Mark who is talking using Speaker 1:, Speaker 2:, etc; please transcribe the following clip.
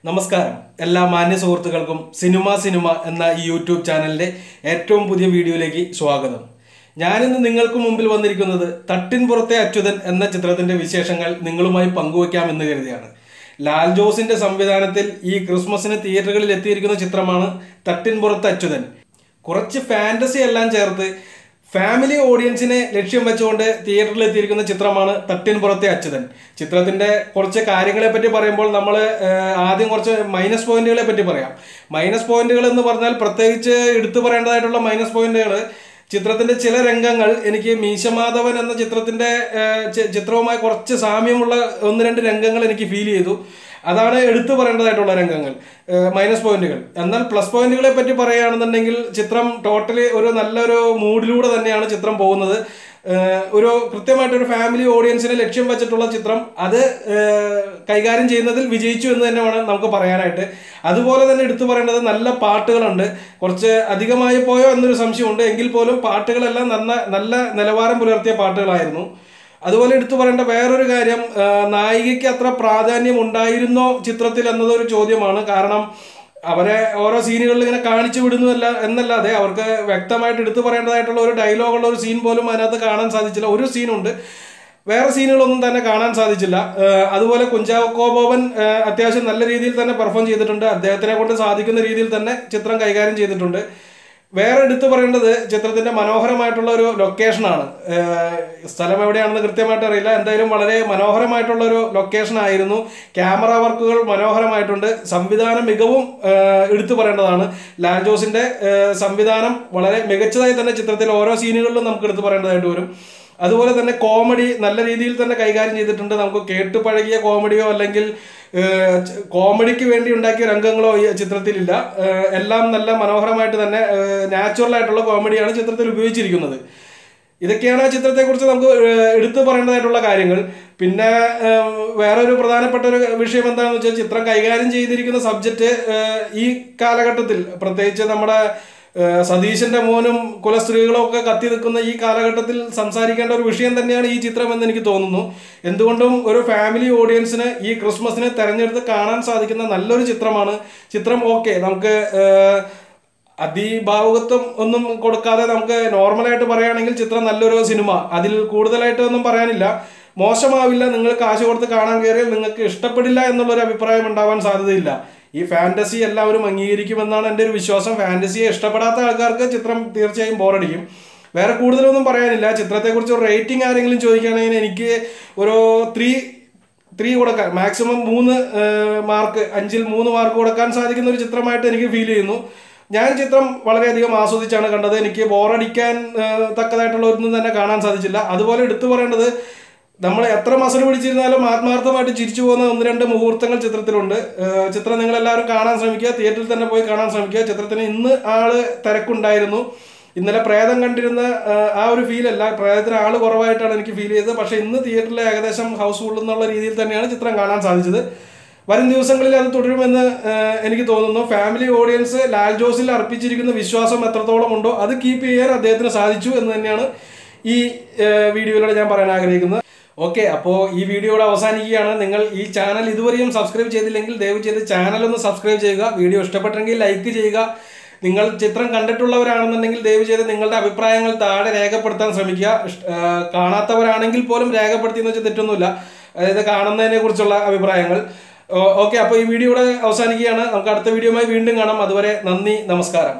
Speaker 1: നമസ്കാരം എല്ലാ മാന്യ സുഹൃത്തുക്കൾക്കും സിനിമ എന്ന ഈ യൂട്യൂബ് ചാനലിന്റെ ഏറ്റവും പുതിയ വീഡിയോയിലേക്ക് സ്വാഗതം. ഞാനിന്ന് നിങ്ങൾക്ക് മുമ്പിൽ വന്നിരിക്കുന്നത് തട്ടിൻപുറത്തെ അച്യുതൻ എന്ന ചിത്രത്തിന്റെ വിശേഷങ്ങൾ നിങ്ങളുമായി പങ്കുവയ്ക്കാമെന്ന് കരുതിയാണ്. ലാൽ ജോസിന്റെ സംവിധാനത്തിൽ ഈ ക്രിസ്മസിന് തിയേറ്ററുകളിൽ എത്തിയിരിക്കുന്ന ചിത്രമാണ് തട്ടിൻപുറത്തെ അച്യുതൻ. കുറച്ച് ഫാന്റസി എല്ലാം ചേർത്ത് ഫാമിലി ഓഡിയൻസിനെ ലക്ഷ്യം വെച്ചുകൊണ്ട് തിയേറ്ററിൽ എത്തിയിരിക്കുന്ന ചിത്രമാണ് തട്ടിൻപുറത്തെ അച്യുതൻ. ചിത്രത്തിന്റെ കുറച്ച് കാര്യങ്ങളെ പറ്റി പറയുമ്പോൾ നമ്മൾ ആദ്യം കുറച്ച് മൈനസ് പോയിന്റുകളെ പറ്റി പറയാം. മൈനസ് പോയിന്റുകൾ എന്ന് പറഞ്ഞാൽ പ്രത്യേകിച്ച് എടുത്തു പറയേണ്ടതായിട്ടുള്ള മൈനസ് പോയിന്റുകൾ, ചിത്രത്തിന്റെ ചില രംഗങ്ങൾ എനിക്ക് മീശമാധവൻ എന്ന ചിത്രവുമായി കുറച്ച് സാമ്യമുള്ള ഒന്ന് രണ്ട് രംഗങ്ങൾ എനിക്ക് ഫീൽ ചെയ്തു. അതാണ് എടുത്തു പറയേണ്ടതായിട്ടുള്ള രംഗങ്ങൾ, മൈനസ് പോയിന്റുകൾ. എന്നാൽ പ്ലസ് പോയിന്റുകളെ പറ്റി പറയുകയാണെന്നുണ്ടെങ്കിൽ ചിത്രം ടോട്ടലി ഒരു നല്ലൊരു മൂഡിലൂടെ തന്നെയാണ് ചിത്രം പോകുന്നത്. ഒരു കൃത്യമായിട്ടൊരു ഫാമിലി ഓഡിയൻസിനെ ലക്ഷ്യം വെച്ചിട്ടുള്ള ചിത്രം അത് കൈകാര്യം ചെയ്യുന്നതിൽ വിജയിച്ചു എന്ന് തന്നെ വേണം നമുക്ക് പറയാനായിട്ട്. അതുപോലെ തന്നെ എടുത്തു പറയേണ്ടത് നല്ല പാട്ടുകളുണ്ട്. കുറച്ച് അധികമായി പോയോ എന്നൊരു സംശയമുണ്ട്, എങ്കിൽ പോലും പാട്ടുകളെല്ലാം നല്ല നിലവാരം പുലർത്തിയ പാട്ടുകളായിരുന്നു. അതുപോലെ എടുത്തു പറയേണ്ട വേറൊരു കാര്യം, നായികയ്ക്ക് അത്ര പ്രാധാന്യം ഉണ്ടായിരുന്നോ ചിത്രത്തിൽ എന്നതൊരു ചോദ്യമാണ്. കാരണം അവരെ ഓരോ സീനുകളിൽ ഇങ്ങനെ കാണിച്ചു വിടുന്നതല്ല എന്നല്ലാതെ അവർക്ക് വ്യക്തമായിട്ട് എടുത്തു പറയേണ്ടതായിട്ടുള്ള ഒരു ഡയലോഗുള്ള ഒരു സീൻ പോലും അതിനകത്ത് കാണാൻ സാധിച്ചില്ല. ഒരു സീനുണ്ട്, വേറെ സീനുകളൊന്നും തന്നെ കാണാൻ സാധിച്ചില്ല. അതുപോലെ കുഞ്ചാക്കോ ബോബൻ അത്യാവശ്യം നല്ല രീതിയിൽ തന്നെ പെർഫോം ചെയ്തിട്ടുണ്ട്. അദ്ദേഹത്തിനെ കൊണ്ട് സാധിക്കുന്ന രീതിയിൽ തന്നെ ചിത്രം കൈകാര്യം ചെയ്തിട്ടുണ്ട്. വേറെ എടുത്തു പറയേണ്ടത് ചിത്രത്തിന്റെ മനോഹരമായിട്ടുള്ള ഒരു ലൊക്കേഷനാണ്. സ്ഥലം എവിടെയാണെന്ന് കൃത്യമായിട്ട് അറിയില്ല, എന്തായാലും വളരെ മനോഹരമായിട്ടുള്ള ഒരു ലൊക്കേഷൻ ആയിരുന്നു. ക്യാമറ വർക്കുകൾ മനോഹരമായിട്ടുണ്ട്. സംവിധാന മികവും എടുത്തു പറയേണ്ടതാണ്. ലാൽ ജോസിന്റെ സംവിധാനം വളരെ മികച്ചതായി തന്നെ ചിത്രത്തിൽ ഓരോ സീനുകളിലും നമുക്ക് എടുത്തു പറയേണ്ടതായിട്ട് വരും. അതുപോലെ തന്നെ കോമഡി നല്ല രീതിയിൽ തന്നെ കൈകാര്യം ചെയ്തിട്ടുണ്ട്. നമുക്ക് കേട്ടുപഴകിയ കോമഡിയോ അല്ലെങ്കിൽ കോമഡിക്ക് വേണ്ടി ഉണ്ടാക്കിയ രംഗങ്ങളോ ഈ ചിത്രത്തിലില്ല. എല്ലാം നല്ല മനോഹരമായിട്ട് തന്നെ നാച്ചുറൽ ആയിട്ടുള്ള കോമഡിയാണ് ചിത്രത്തിൽ ഉപയോഗിച്ചിരിക്കുന്നത്. ഇതൊക്കെയാണ് ആ ചിത്രത്തെക്കുറിച്ച് നമുക്ക് എടുത്തു പറയേണ്ടതായിട്ടുള്ള കാര്യങ്ങൾ. പിന്നെ വേറൊരു പ്രധാനപ്പെട്ട ഒരു വിഷയം എന്താണെന്ന് വെച്ചാൽ, ചിത്രം കൈകാര്യം ചെയ്തിരിക്കുന്ന സബ്ജക്റ്റ് ഈ കാലഘട്ടത്തിൽ, പ്രത്യേകിച്ച് നമ്മുടെ സതീശന്റെ മോനും കുലസ്ത്രീകളും ഒക്കെ കത്തി നിൽക്കുന്ന ഈ കാലഘട്ടത്തിൽ സംസാരിക്കേണ്ട ഒരു വിഷയം തന്നെയാണ് ഈ ചിത്രം എന്ന് എനിക്ക് തോന്നുന്നു. എന്തുകൊണ്ടും ഒരു ഫാമിലി ഓഡിയൻസിന് ഈ ക്രിസ്മസിനെ തെരഞ്ഞെടുത്ത് കാണാൻ സാധിക്കുന്ന നല്ലൊരു ചിത്രമാണ്. ചിത്രം ഓക്കെ, നമുക്ക് അതിഭാവുകത്വം ഒന്നും കൊടുക്കാതെ നമുക്ക് നോർമലായിട്ട് പറയുകയാണെങ്കിൽ ചിത്രം നല്ലൊരു സിനിമ, അതിൽ കൂടുതലായിട്ടൊന്നും പറയാനില്ല. മോശമാവില്ല. നിങ്ങൾ കാശ് കൊടുത്ത് കാണാൻ കയറിയാൽ നിങ്ങൾക്ക് ഇഷ്ടപ്പെടില്ല എന്നുള്ളൊരു അഭിപ്രായം ഉണ്ടാവാൻ സാധ്യതയില്ല. ഈ ഫാന്റസി എല്ലാവരും അംഗീകരിക്കുമെന്നാണ് എൻ്റെ ഒരു വിശ്വാസം. ഫാന്റസിയെ ഇഷ്ടപ്പെടാത്ത ആൾക്കാർക്ക് ചിത്രം തീർച്ചയായും ബോറടിക്കും. വേറെ കൂടുതലൊന്നും പറയാനില്ല. ചിത്രത്തെക്കുറിച്ച് ഒരു റേറ്റിംഗ് ആരെങ്കിലും ചോദിക്കുകയാണെങ്കിൽ എനിക്ക് ഒരു 3 കൊടുക്കാൻ, മാക്സിമം 3 മാർക്ക്, 5ൽ 3 മാർക്ക് കൊടുക്കാൻ സാധിക്കുന്ന ഒരു ചിത്രമായിട്ട് എനിക്ക് ഫീൽ ചെയ്യുന്നു. ഞാൻ ചിത്രം വളരെയധികം ആസ്വദിച്ചാണ് കണ്ടത്. എനിക്ക് ബോറടിക്കാൻ തക്കതായിട്ടുള്ള ഒന്നും തന്നെ കാണാൻ സാധിച്ചില്ല. അതുപോലെ എടുത്തു പറയേണ്ടത്, നമ്മൾ എത്ര മസൽ പിടിച്ചിരുന്നാലും ആത്മാർത്ഥമായിട്ട് ചിരിച്ചു പോകുന്ന 1-2 മുഹൂർത്തങ്ങൾ ചിത്രത്തിലുണ്ട്. ചിത്രം നിങ്ങളെല്ലാവരും കാണാൻ ശ്രമിക്കുക, തിയേറ്ററിൽ തന്നെ പോയി കാണാൻ ശ്രമിക്കുക. ചിത്രത്തിന് ഇന്ന് തിരക്കുണ്ടായിരുന്നു. ഇന്നലെ പ്രേതം കണ്ടിരുന്ന ആ ഒരു ഫീലല്ല, പ്രേതത്തിന് ആള് കുറവായിട്ടാണ് എനിക്ക് ഫീൽ ചെയ്തത്. പക്ഷേ ഇന്ന് തിയേറ്ററിൽ ഏകദേശം ഹൗസ്ഫുൾ എന്നുള്ള രീതിയിൽ തന്നെയാണ് ചിത്രം കാണാൻ സാധിച്ചത്. വരും ദിവസങ്ങളിൽ അത് തുടരുമെന്ന് എനിക്ക് തോന്നുന്നു. ഫാമിലി ഓഡിയൻസ് ലാൽ ജോസിൽ അർപ്പിച്ചിരിക്കുന്ന വിശ്വാസം എത്രത്തോളം ഉണ്ടോ അത് കീപ്പ് ചെയ്യാൻ അദ്ദേഹത്തിന് സാധിച്ചു എന്ന് തന്നെയാണ് ഈ വീഡിയോയിലൂടെ ഞാൻ പറയാൻ ആഗ്രഹിക്കുന്നത്. ഓക്കെ, അപ്പോൾ ഈ വീഡിയോയുടെ അവസാനിക്കുകയാണ്. നിങ്ങൾ ഈ ചാനൽ ഇതുവരെയും സബ്സ്ക്രൈബ് ചെയ്തില്ലെങ്കിൽ ദയവ് ചെയ്ത് ചാനൽ ഒന്ന് സബ്സ്ക്രൈബ് ചെയ്യുക. വീഡിയോ ഇഷ്ടപ്പെട്ടെങ്കിൽ ലൈക്ക് ചെയ്യുക. നിങ്ങൾ ചിത്രം കണ്ടിട്ടുള്ളവരാണെന്നുണ്ടെങ്കിൽ ദയവ് ചെയ്ത് നിങ്ങളുടെ അഭിപ്രായങ്ങൾ താഴെ രേഖപ്പെടുത്താൻ ശ്രമിക്കുക. കാണാത്തവരാണെങ്കിൽ പോലും രേഖപ്പെടുത്തിയെന്ന് വെച്ചാൽ തെറ്റൊന്നുമില്ല, അതായത് കാണുന്നതിനെ കുറിച്ചുള്ള അഭിപ്രായങ്ങൾ. ഓക്കെ, അപ്പോൾ ഈ വീഡിയോയുടെ അവസാനിക്കുകയാണ്. നമുക്ക് അടുത്ത വീഡിയോയുമായി വീണ്ടും കാണാം. അതുവരെ നന്ദി, നമസ്കാരം.